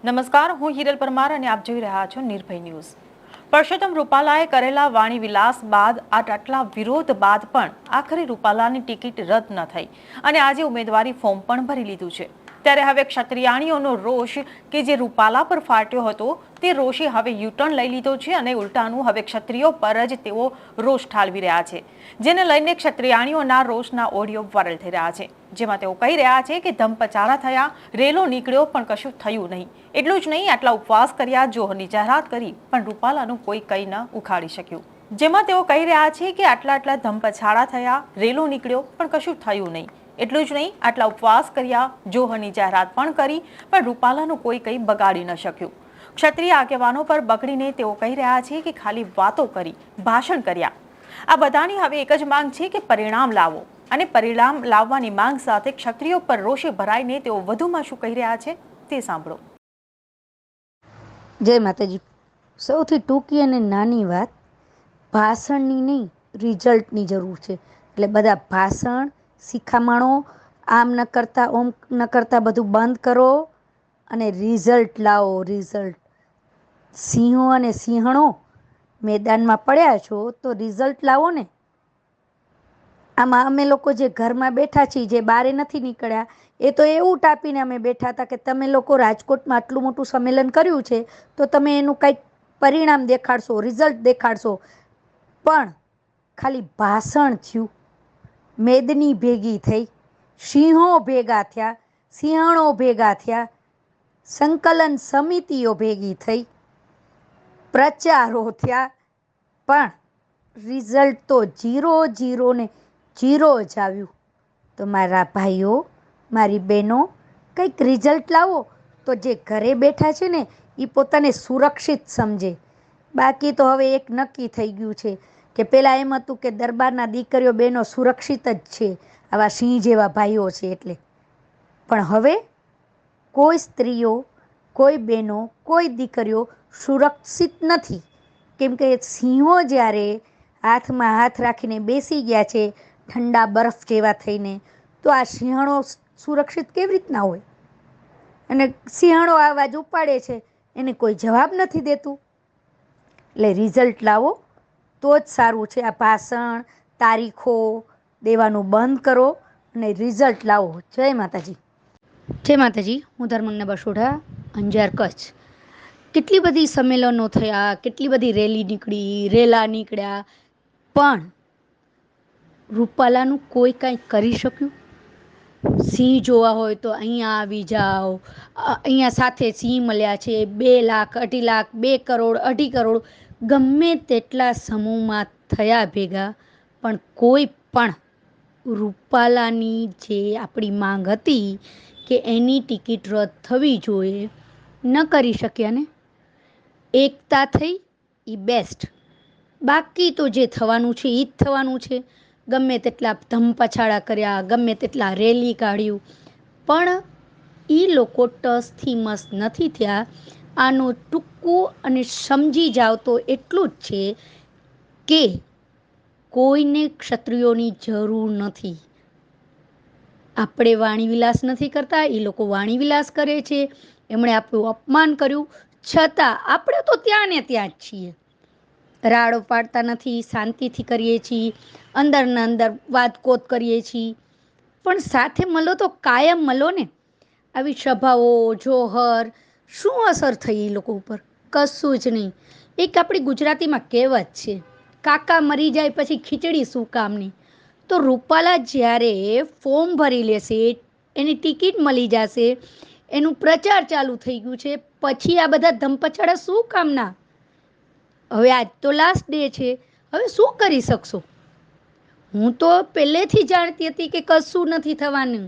નમસ્કાર, હું હિરલ પરમાર અને આપ જોઈ રહ્યા છો નિર્ભય ન્યૂઝ. પરસોત્તમ રૂપાલાએ કરેલા વાણી વિલાસ બાદ આટલા વિરોધ બાદ પણ આખરે રૂપાલાની ટિકિટ રદ ન થઈ અને આજે ઉમેદવારી ફોર્મ પણ ભરી લીધું છે. ત્યારે હવે ક્ષત્રિયાણીઓનો રોષ કે જે રૂપાલા પર ફાટ્યો હતો તે રોષે હવે યુટર્ન લઈ લીધો છે અને ઉલટાનું હવે ક્ષત્રિયો પર જ તેઓ રોષ ઠાલવી રહ્યા છે, જેને લઈને ક્ષત્રિયાણીઓના રોષના ઓડિયો વાયરલ થઈ રહ્યા છે, જેમાં તેઓ કહી રહ્યા છે કે ધમપચારા થયા, રેલો નીકળ્યો પણ કશું થયું નહીં. એટલું જ નહીં, આટલા ઉપવાસ કર્યા, જોહરની જાહેરાત કરી પણ રૂપાલાનું કોઈ કંઈ ન ઉખાડી શક્યું. જેમાં તેઓ કહી રહ્યા છે કે આટલા ધમપછાડા થયા, રેલો નીકળ્યો પણ કશું થયું નહીં. એટલું જ નહીં, આટલા ઉપવાસ કર્યા, જોહરની જાહેરાત પણ કરી પણ રૂપાલાનું કોઈ કંઈ બગાડી ન શક્યું. ક્ષત્રિય આગેવાનો પર બગડીને તેઓ કહી રહ્યા છે કે ખાલી વાતો કરી, ભાષણ કર્યા. આ બધાની હવે એક જ માંગ છે કે પરિણામ લાવો, અને પરિણામ લાવવાની માંગ સાથે ક્ષત્રિયો પર રોષે ભરાઈને તેઓ વધુમાં શું કહી રહ્યા છે તે સાંભળો. જય માતાજી. સૌથી ટૂંકી અને નાની વાત, ભાષણની નહીં, રિઝલ્ટની જરૂર છે. એટલે બધા ભાષણ, શિખામણો, આમ ન કરતા ઓમ ન કરતા બધું બંધ કરો અને રિઝલ્ટ લાવો. રિઝલ્ટ. સિંહો અને સિંહણો મેદાનમાં પડ્યા છો તો રિઝલ્ટ લાવો ને. આમાં અમે લોકો જે ઘરમાં બેઠા છીએ, જે બારે નથી નીકળ્યા, એ તો એવું ટાપીને અમે બેઠા હતા કે તમે લોકો રાજકોટમાં આટલું મોટું સંમેલન કર્યું છે તો તમે એનું કંઈક પરિણામ દેખાડશો, રિઝલ્ટ દેખાડશો. પણ ખાલી ભાષણ થયું, મેદની ભેગી થઈ, સિંહો ભેગા થયા, સિંહણો ભેગા થયા, સંકલન સમિતિઓ ભેગી થઈ, પ્રચારો થયા, પણ રિઝલ્ટ તો 0 ને 0 જ આવ્યું. તો મારા ભાઈઓ, મારી બહેનો, કંઈક રિઝલ્ટ લાવો તો જે ઘરે બેઠા છે ને એ પોતાને સુરક્ષિત સમજે. બાકી તો હવે એક નક્કી થઈ ગયું છે કે પહેલાં એમ હતું કે દરબારના દીકરીઓ બહેનો સુરક્ષિત જ છે, આવા સિંહ જેવા ભાઈઓ છે એટલે. પણ હવે કોઈ સ્ત્રીઓ, કોઈ બહેનો, કોઈ દીકરીઓ સુરક્ષિત નથી. કેમ કે સિંહો જ્યારે હાથમાં હાથ રાખીને બેસી ગયા છે ઠંડા બરફ જેવા થઈને, તો આ સિંહણો સુરક્ષિત કેવી રીતના હોય? અને સિંહણો આવાજ ઉપાડે છે, એને કોઈ જવાબ નથી દેતું. એટલે રિઝલ્ટ લાવો તો જ સારું છે. આ ભાષણ, તારીખો દેવાનું બંધ કરો અને રિઝલ્ટ લાવો. જય માતાજી. જય માતાજી. હું ધર્મંગના બસોડા, અંજાર, કચ્છ. કેટલી બધી સંમેલનો થયા, કેટલી બધી રેલી નીકળી, રેલા નીકળ્યા, પણ રૂપાલાનું કોઈ કાંઈ કરી શક્યું? સિંહ જોવા હોય તો અહીંયા આવી જાઓ, અહીંયા સાથે સિંહ મળ્યા છે, 2 લાખ, 2.5 લાખ, 2 કરોડ, 2.5 કરોડ, ગમે તેટલા સમૂહમાં થયા ભેગા, પણ કોઈ પણ રૂપાલાની જે આપણી માંગ હતી કે એની ટિકિટ રદ થવી જોઈએ, ન કરી શક્યા ને. એકતા થઈ એ બેસ્ટ. બાકી તો જે થવાનું છે એ જ થવાનું છે. ગમે તેટલા ધમપછાડા કર્યા, ગમે તેટલા રેલી કાઢ્યું, પણ એ લોકો ટસથી મસ નથી થયા. આનું ટૂંકું અને સમજી જાવ તો એટલું જ છે કે કોઈને ક્ષત્રિયોની જરૂર નથી. આપણે વાણીવિલાસ નથી કરતા, એ લોકો વાણીવિલાસ કરે છે. એમણે આપણું અપમાન કર્યું, છતાં આપણે તો ત્યાં ને ત્યાં જ છીએ. રાડો પાડતા નથી, શાંતિથી કરીએ છીએ, અંદરના અંદર વાતકોત કરીએ છીએ. પણ સાથે મળો તો કાયમ મળો ને. આવી સભાઓ, જોહર, શું અસર થઈ એ લોકો ઉપર? કશું જ નહીં. એક આપણી ગુજરાતીમાં કહેવત છે, કાકા મરી જાય પછી ખીચડી શું કામની. તો રૂપાલા જ્યારે ફોર્મ ભરી લેશે, એની ટિકિટ મળી જશે, એનું પ્રચાર ચાલુ થઈ ગયું છે, પછી આ બધા ધમપછાડા શું કામના? હવે આજ તો લાસ્ટ ડે છે, હવે શું કરી શકશો? હું તો પહેલેથી જાણતી હતી કે કશું નથી થવાનું.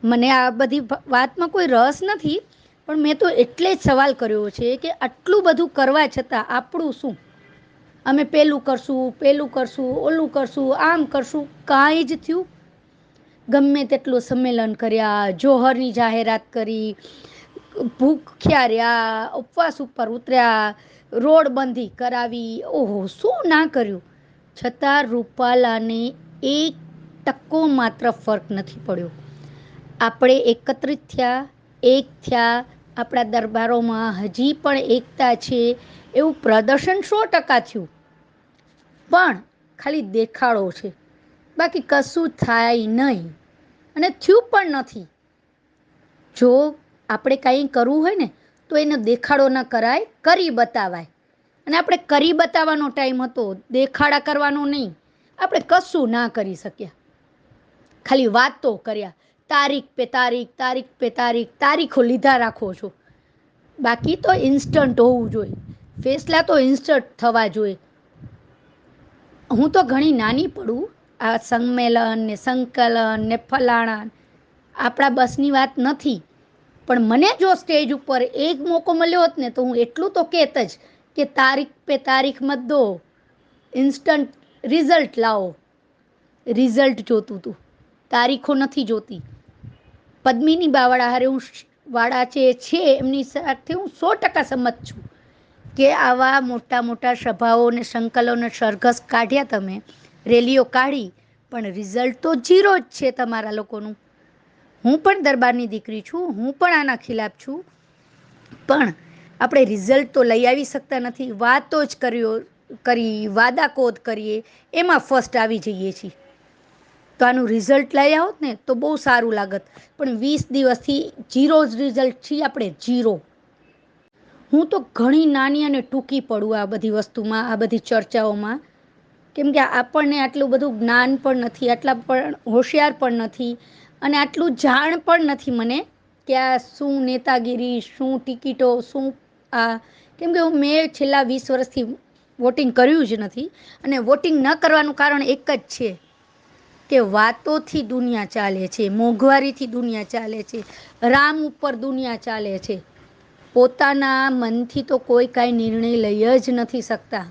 મને આ બધી વાતમાં કોઈ રસ નથી, પણ મેં તો એટલે જ સવાલ કર્યો છે કે આટલું બધું કરવા છતાં આપણું શું? અમે પેલું કરશું, ઓલું કરશું, આમ કરશું, કાંઈ જ થયું? ગમે તેટલું સંમેલન કર્યા, જોહરની જાહેરાત કરી, ભૂખ્યા રહ્યા, ઉપવાસ ઉપર ઉતર્યા, રોડબંધી કરાવી, ઓહો શું ના કર્યું, છતાં રૂપાલાને 1% માત્ર ફરક નથી પડ્યો. આપણે એકત્રિત થયા, એક થયા, આપણા દરબારોમાં હજી પણ એકતા છે એવું પ્રદર્શન 100% થયું, પણ ખાલી દેખાડો છે, બાકી કશું થાય નહીં અને થયું પણ નથી. જો આપણે કંઈ કરવું હોય ને તો એનો દેખાડો ન કરાય, કરી બતાવાય. અને આપણે કરી બતાવવાનો ટાઈમ હતો, દેખાડા કરવાનો નહીં. આપણે કશું ના કરી શક્યા, ખાલી વાતો કર્યા. તારીખ પે તારીખ, તારીખ પે તારીખ, તારીખો લીધા રાખો છો. બાકી તો ઇન્સ્ટન્ટ હોવું જોઈએ, ફેસલા તો ઇન્સ્ટન્ટ થવા જોઈએ. હું તો ઘણી નાની પડું, આ સંમેલન ને સંકલન ને ફલાણા આપણા બસની વાત નથી. પણ મને જો સ્ટેજ ઉપર એક મોકો મળ્યો હોત ને તો હું એટલું તો કહેત જ કે તારીખ પે તારીખ મત દો, ઇન્સ્ટન્ટ રિઝલ્ટ લાવો. રિઝલ્ટ જોતું હતું, તારીખો નથી જોતી. પદ્મિની બાવાળા હારે હું વાળા છે એમની સાથે હું 100% સંમત છું કે આવા મોટા મોટા સભાઓ ને સંકલનો સરઘસ કાઢ્યા, તમે રેલીઓ કાઢી, પણ રિઝલ્ટ તો 0 જ છે તમારા લોકોનું. હું પણ દરબારની દીકરી છું, હું પણ આના ખિલાફ છું, પણ આપણે રિઝલ્ટ તો લઈ આવી શકતા નથી. વાતો જ કરી વાદાકોદ કરીએ એમાં ફર્સ્ટ આવી જઈએ છીએ. તો આનું રિઝલ્ટ લઈ આવત ને તો બહુ સારું લાગત, પણ 20 દિવસથી 0 જ રિઝલ્ટ છીએ આપણે, 0. હું તો ઘણી નાની અને ટૂંકી પડું આ બધી વસ્તુમાં, આ બધી ચર્ચાઓમાં, કેમ કે આપણને આટલું બધું જ્ઞાન પણ નથી, આટલા પણ હોશિયાર પણ નથી, અને આટલું જાણ પણ નથી મને કે આ શું નેતાગીરી, શું ટિકિટો, શું આ. કેમ કે મેં છેલ્લા 20 વર્ષથી વોટિંગ કર્યું જ નથી, અને વોટિંગ ન કરવાનું કારણ એક જ છે કે વાતોથી દુનિયા ચાલે છે, મોંઘવારીથી દુનિયા ચાલે છે, રામ ઉપર દુનિયા ચાલે છે. પોતાના મનથી તો કોઈ કાંઈ નિર્ણય લઈ જ નથી શકતા.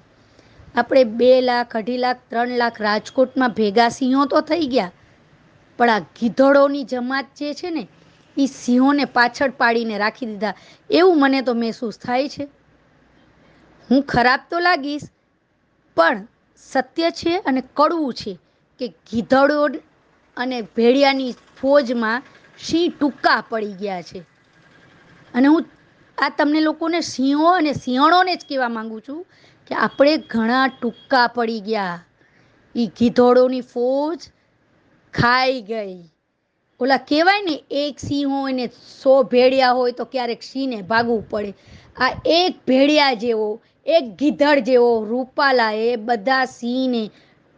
આપણે 2 લાખ, 2.5 લાખ, 3 લાખ રાજકોટમાં ભેગા સિંહો તો થઈ ગયા, પણ આ ગીધડોની જમાત જે છે ને એ સિંહોને પાછળ પાડીને રાખી દીધા, એવું મને તો મહેસૂસ થાય છે. હું ખરાબ તો લાગીશ, પણ સત્ય છે અને કડવું છે કે ગીધડો અને ભેડિયાની ફોજમાં સિંહ ટૂંકા પડી ગયા છે. અને હું આ તમને લોકોને સિંહો અને સિંહણોને જ કહેવા માંગુ છું કે આપણે ઘણા ટૂંકા પડી ગયા. એ ગીધડોની ફોજ ખાઈ ગઈ. ઓલા કહેવાય ને, એક સિંહ હોય ને 100 ભેડિયા હોય તો ક્યારેક સિંહને ભાગવું પડે. આ એક ભેડિયા જેવો, એક ગીધડ જેવો રૂપાલાએ બધા સિંહને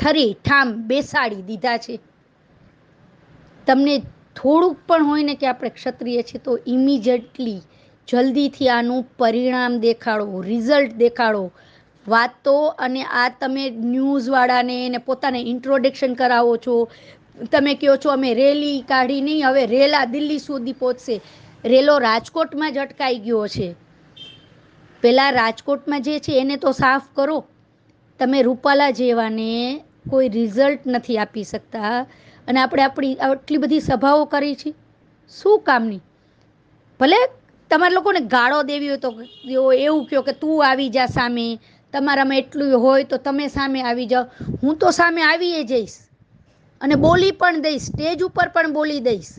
ઠરી ઠામ બેસાડી દીધા છે. તમને થોડુંક પણ હોય ને કે આપણે ક્ષત્રિય છીએ તો ઇમિડિયેટલી જલ્દીથી આનું પરિણામ દેખાડો, રિઝલ્ટ દેખાડો. વાતો અને આ તમે ન્યૂઝવાળાને એને પોતાને ઇન્ટ્રોડક્શન કરાવો છો, તમે કહો છો અમે રેલી કાઢી નહીં, હવે રેલા દિલ્હી સુધી પહોંચશે. રેલો રાજકોટમાં જ અટકાઈ ગયો છે. પેલા રાજકોટમાં જે છે એને તો સાફ કરો. તમે રૂપાલા જેવાને કોઈ રિઝલ્ટ નથી આપી શકતા, અને આપણે આપણી આટલી બધી સભાઓ કરી છે શું કામની? ભલે તમારા લોકોને ગાળો દેવી હોય તો એવું કહો કે તું આવી જા સામે, તમારામાં એટલું હોય તો તમે સામે આવી જાઓ. હું તો સામે આવીએ જઈશ અને બોલી પણ દઈશ, સ્ટેજ ઉપર પણ બોલી દઈશ,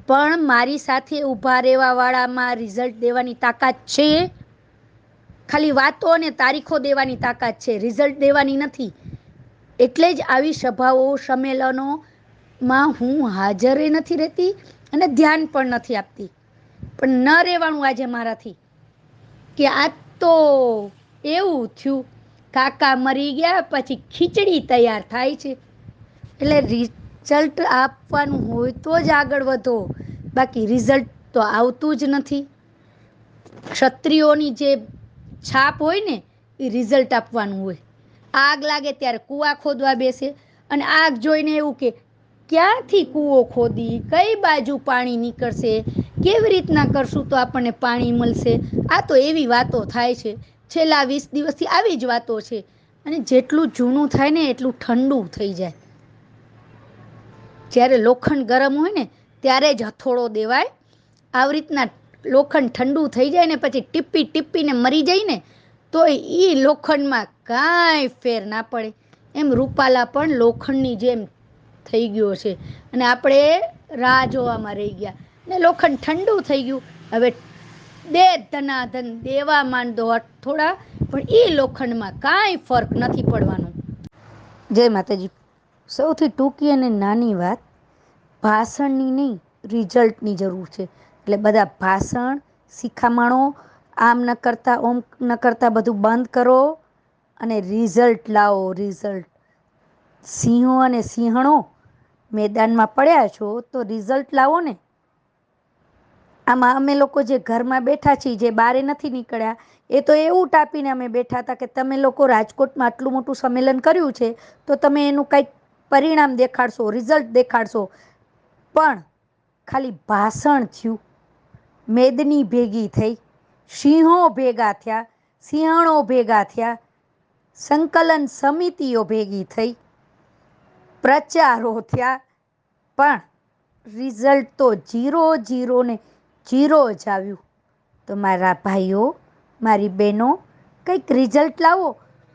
પણ મારી સાથે ઊભા રહેવાવાળામાં રિઝલ્ટ દેવાની તાકાત છે? ખાલી વાતો અને તારીખો દેવાની તાકાત છે, રિઝલ્ટ દેવાની નથી. એટલે જ આવી સભાઓ, સંમેલનોમાં હું હાજરે નથી રહેતી અને ધ્યાન પણ નથી આપતી. પણ ન રહેવાનું આજે મારાથી કે આ તો એવું થયું, કાકા મરી ગયા પછી ખીચડી તૈયાર થાય છે. એટલે રિઝલ્ટ આપવાનું હોય તો જ આગળ વધો, બાકી રિઝલ્ટ તો આવતું જ નથી. ક્ષત્રિયોની જે છાપ હોય ને એ રિઝલ્ટ આપવાનું હોય. આગ લાગે ત્યારે કૂવા ખોદવા બેસે, અને આગ જોઈને એવું કે ક્યાંથી કૂવો ખોદી, કઈ બાજુ પાણી નીકળશે, કેવી રીતના કરશું તો આપણને પાણી મળશે. આ તો એવી વાતો થાય છે. છેલ્લા 20 દિવસથી આવી જ વાતો છે. અને જેટલું જૂનું થાય ને એટલું ઠંડુ થઈ જાય. જ્યારે લોખંડ ગરમ હોય ને ત્યારે જ હથોડો દેવાય. આવી રીતના લોખંડ ઠંડુ થઈ જાય ને પછી ટીપી ટીપીને મરી જાય ને તો એ લોખંડમાં કાંઈ ફેર ના પડે. એમ રૂપાલા પણ લોખંડની જેમ થઈ ગયો છે, અને આપણે રાહ જોવામાં રહી ગયા ને લોખંડ ઠંડુ થઈ ગયું. હવે દે ધનાધન દેવા માંડો થોડા, પણ એ લોખંડમાં કાંઈ ફર્ક નથી પડવાનો. જય માતાજી. સૌથી ટૂંકી અને નાની વાત, ભાષણની નહીં, રિઝલ્ટની જરૂર છે. એટલે બધા ભાષણ, શિખામણો, આમ ન કરતા ઓમ ન કરતા બધું બંધ કરો અને રિઝલ્ટ લાવો. રિઝલ્ટ. સિંહો અને સિંહણો મેદાનમાં પડ્યા છો તો રિઝલ્ટ લાવો ને. આમાં અમે લોકો જે ઘરમાં બેઠા છીએ, જે બારે નથી નીકળ્યા, એ તો એવું ટાંપીને અમે બેઠા હતા કે તમે લોકો રાજકોટમાં આટલું મોટું સંમેલન કર્યું છે તો તમે એનું કંઈક પરિણામ દેખાડશો, રિઝલ્ટ દેખાડશો. પણ ખાલી ભાષણ થયું, મેદની ભેગી થઈ, સિંહો ભેગા થયા, સિંહણો ભેગા થયા, સંકલન સમિતિઓ ભેગી થઈ, પ્રચારો થયા, પણ રિઝલ્ટ તો 0 ને 0 જ આવ્યું. તો મારા ભાઈઓ, મારી બહેનો, કંઈક રિઝલ્ટ લાવો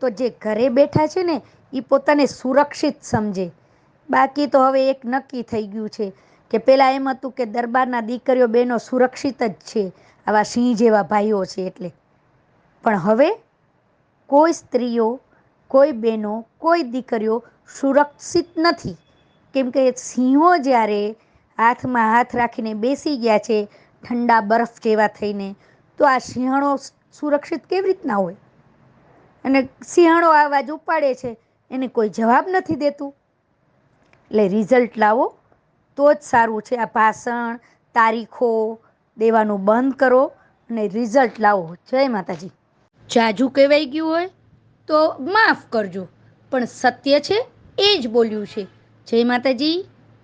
તો જે ઘરે બેઠા છે ને એ પોતાને સુરક્ષિત સમજે. બાકી તો હવે એક નક્કી થઈ ગયું છે કે પહેલાં એમ હતું કે દરબારના દીકરીઓ બહેનો સુરક્ષિત જ છે, આવા સિંહ જેવા ભાઈઓ છે એટલે. પણ હવે કોઈ સ્ત્રીઓ, કોઈ બહેનો, કોઈ દીકરીઓ સુરક્ષિત નથી. કેમ કે સિંહો જ્યારે હાથમાં હાથ રાખીને બેસી ગયા છે ઠંડા બરફ જેવા થઈને, તો આ સિંહણો સુરક્ષિત કેવી રીતના હોય? અને સિંહણો અવાજ ઉપાડે છે, એને કોઈ જવાબ નથી દેતું. એટલે રિઝલ્ટ લાવો તો જ સારું છે. આ ભાષણ, તારીખો દેવાનું બંધ કરો અને રિઝલ્ટ લાવો. જય માતાજી. જાજુ કહેવાઈ ગયું હોય તો માફ કરજો, પણ સત્ય છે એ જ બોલ્યું છે. જય માતાજી,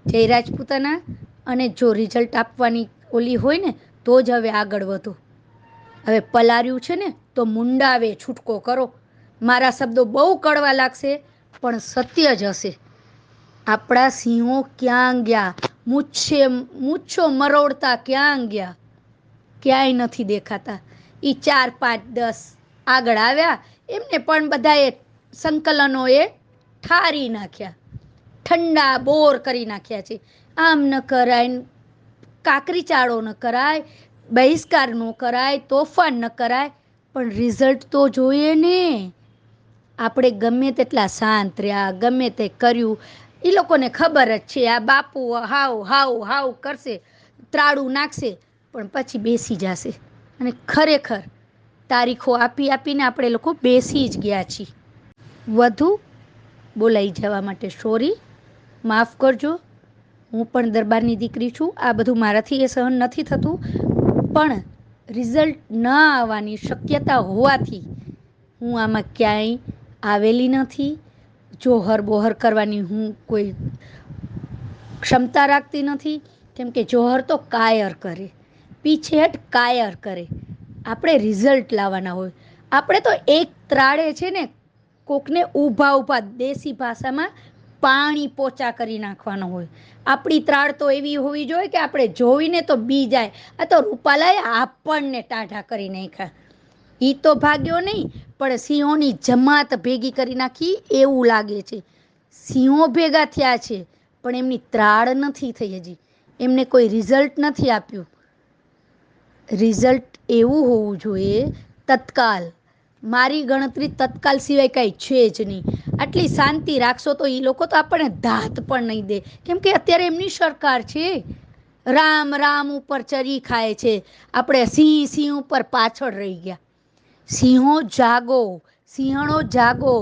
જય રાજપૂતાના. અને જો રિઝલ્ટ આપવાની ઓલી હોય ને તો જ હવે આગળ વધો. હવે પલાર્યું છે ને તો મુંડાવે છૂટકો કરો. મારા શબ્દો બહુ કડવા લાગશે પણ સત્ય જ હશે. આપણા સિંહો ક્યાં ગયા? મૂછો મરોડતા ક્યાં ગયા? ક્યાંય નથી દેખાતા. એ 4, 5, 10 આગળ આવ્યા, એમને પણ બધાએ સંકલનોએ ઠારી નાખ્યા, ઠંડા બોર કરી નાખ્યા છે. આમ ન કરાય, કાકરી ચાળો ન કરાય, બહિષ્કાર ન કરાય, તોફાન ન કરાય, પણ રિઝલ્ટ તો જોઈએ ને. આપણે ગમે તેટલા શાંત રહ્યા, ગમે તે કર્યું, એ લોકોને ખબર જ છે આ બાપુ હાવ હાવ હાવ કરશે, ત્રાળું નાખશે, પણ પછી બેસી જશે. અને ખરેખર તારીખો આપી આપીને આપણે લોકો બેસી જ ગયા છીએ. વધુ બોલાઈ જવા માટે સોરી, માફ કરજો. હું પણ દરબારની દીકરી છું, આ બધું મારાથી એ સહન નથી થતું. પણ રિઝલ્ટ ન આવવાની શક્યતા હોવાથી હું આમાં ક્યાંય આવેલી નથી. જોહર બોહર કરવાની હું કોઈ ક્ષમતા રાખતી નથી. કેમ કે જોહર તો કાયર કરે, પીછેહટ કાયર કરે. આપણે રિઝલ્ટ લાવવાના હોય. આપણે તો એક ત્રાળે છે ને કોકને ઊભા ઊભા દેશી ભાષામાં પાણી પોચા કરી નાખવાનો હોય. આપણી ત્રાળ તો એવી હોવી જોઈએ કે આપણે જોઈને તો બી જાય, આ તો રૂપાલાએ આપણને ટાઢા કરી નાખ્યા. એ તો ભાગ્યો નહીં, પણ સિંહોની જમાત ભેગી કરી નાખી એવું લાગે છે. સિંહો ભેગા થયા છે પણ એમની ત્રાળ નથી થઈ હજી, એમને કોઈ રિઝલ્ટ નથી આપ્યું. રિઝલ્ટ એવું હોવું જોઈએ તત્કાલ. મારી ગણતરી તત્કાલ સિવાય કાંઈ છે જ નહીં. આટલી શાંતિ રાખશો તો એ લોકો તો આપણને ધાત પણ નહીં દે. કેમ કે અત્યારે એમની સરકાર છે. રામ રામ ઉપર ચરી ખાય છે, આપણે સિંહ સિંહ ઉપર પાછળ રહી ગયા. સિંહો જાગો, સિંહણો જાગો.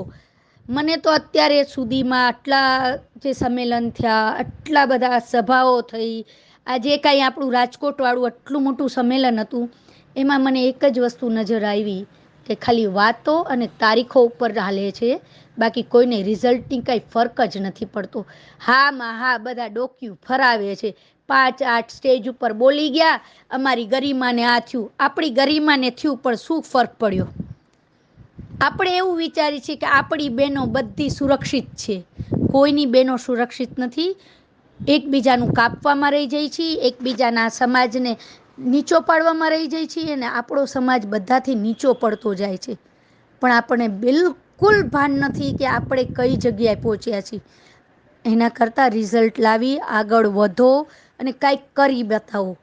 મને તો અત્યારે સુધીમાં આટલા જે સંમેલન થયા, આટલા બધા સભાઓ થઈ, આજે કાંઈ આપણું રાજકોટવાળું આટલું મોટું સંમેલન હતું, એમાં મને એક જ વસ્તુ નજર આવી કે ખાલી વાતો અને તારીખો ઉપર હાલે છે, બાકી કોઈને રિઝલ્ટની કાંઈ ફરક જ નથી પડતો. હા માં હા બધા ડોક્યું ફરાવે છે. 5, 8 સ્ટેજ ઉપર બોલી ગયા, અમારી ગરિમાને આ થયું. આપણી ગરિમાને થયું પણ શું ફરક પડ્યો? આપણે એવું વિચારીએ છીએ કે આપણી બહેનો બધી સુરક્ષિત છે. કોઈની બહેનો સુરક્ષિત નથી. એકબીજાનું કાપવામાં રહી જાય છે, એકબીજાના સમાજને નીચો પાડવામાં રહી જાય છે, અને આપણો સમાજ બધાથી નીચો પડતો જાય છે. પણ આપણને બિલકુલ ભાન નથી કે આપણે કઈ જગ્યાએ પહોંચ્યા છીએ. એના કરતાં રિઝલ્ટ લાવી આગળ વધો અને કાંઈક કરી બતાવો.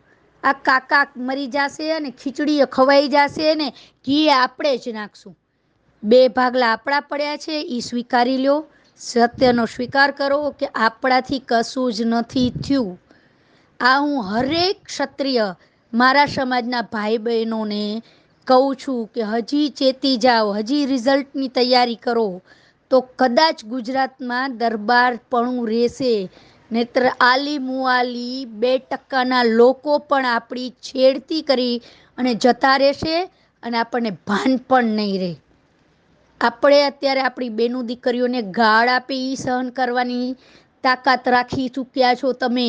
આ કાકા મરી જશે અને ખીચડી ખવાઈ જશે ને ઘી આપણે જ નાખશું. 2 ભાગલા આપણા પડ્યા છે, એ સ્વીકારી લ્યો. સત્યનો સ્વીકાર કરો કે આપણાથી કશું જ નથી થયું. આ હું હરેક ક્ષત્રિય મારા સમાજના ભાઈ બહેનોને કહું છું કે હજી ચેતી જાઓ, હજી રિઝલ્ટની તૈયારી કરો, તો કદાચ ગુજરાતમાં દરબારપણું રહેશે. નહીતર આલી મુઆલી 2% લોકો પણ આપણી છેડતી કરી અને જતા રહેશે અને આપણને ભાન પણ નહીં રહે. આપણે અત્યારે આપણી બેનું દીકરીઓને ગાળ આપી સહન કરવાની તાકાત રાખી ચૂક્યા છો તમે.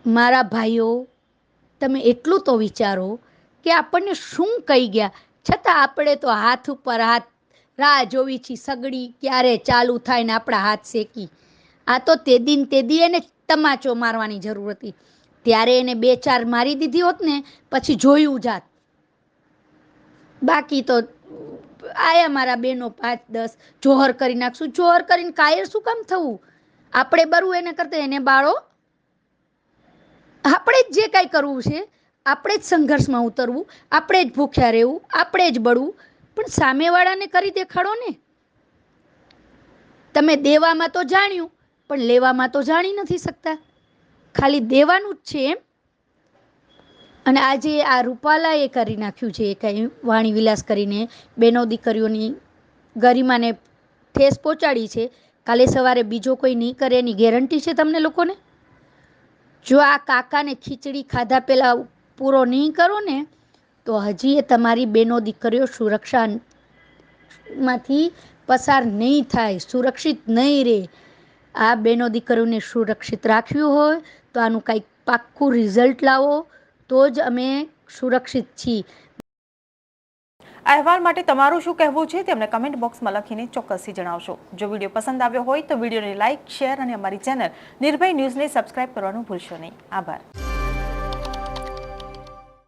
મારા ભાઈઓ, તમે એટલું તો વિચારો કે આપણને શું કહી ગયા, છતાં આપણે તો હાથ ઉપર હાથ રાહ જોવી છીએ સગડી ક્યારે ચાલુ થાય ને આપણા હાથ શેકી. આ તો તેદી એને તમાચો મારવાની જરૂર હતી. ત્યારે એને 2-4 મારી દીધી હોત ને પછી જોયું જાત. બાકી તો આયા મારા બેનો 5-10 જોહર કરી નાખશું. જોહર કરીને કાયર શું કામ થવું? આપણે બરવું એને કરતા એને બાળો. આપણે જ જે કાંઈ કરવું છે, આપણે જ સંઘર્ષમાં ઉતરવું, આપણે જ ભૂખ્યા રહેવું, આપણે જ બળવું, પણ સામેવાળાને કરી દેખાડો ને. તમે દેવામાં તો જાણ્યું, પણ લેવામાં તો જાણી નથી શકતા. ખાલી દેવાનું જ છે એમ. અને આજે આ રૂપાલાએ કરી નાખ્યું છે કાંઈ વાણી વિલાસ કરીને બેનો દીકરીઓની ગરિમાને ઠેસ પહોંચાડી છે. કાલે સવારે બીજો કોઈ નહીં કરે એની ગેરંટી છે તમને લોકોને? જો આ કાકાને ખીચડી ખાધા પહેલાં પૂરો નહીં કરો ને તો હજી એ તમારી બેનો દીકરીઓ સુરક્ષામાંથી પસાર નહીં થાય, સુરક્ષિત નહીં રહે. આ બેનો દીકરીઓને સુરક્ષિત રાખ્યું હોય તો આનું કંઈક પાક્કું રિઝલ્ટ લાવો, તો જ અમે સુરક્ષિત છીએ. અહેવાલ માટે તમારું શું કહેવું છે તેમને કમેન્ટ બોક્સમાં લખીને ચોક્કસથી જણાવશો. જો વિડીયો પસંદ આવ્યો હોય તો વિડીયોને લાઇક, શેર અને અમારી ચેનલ નિર્ભય ન્યૂઝને સબસ્ક્રાઇબ કરવાનું ભૂલશો નહીં. આભાર.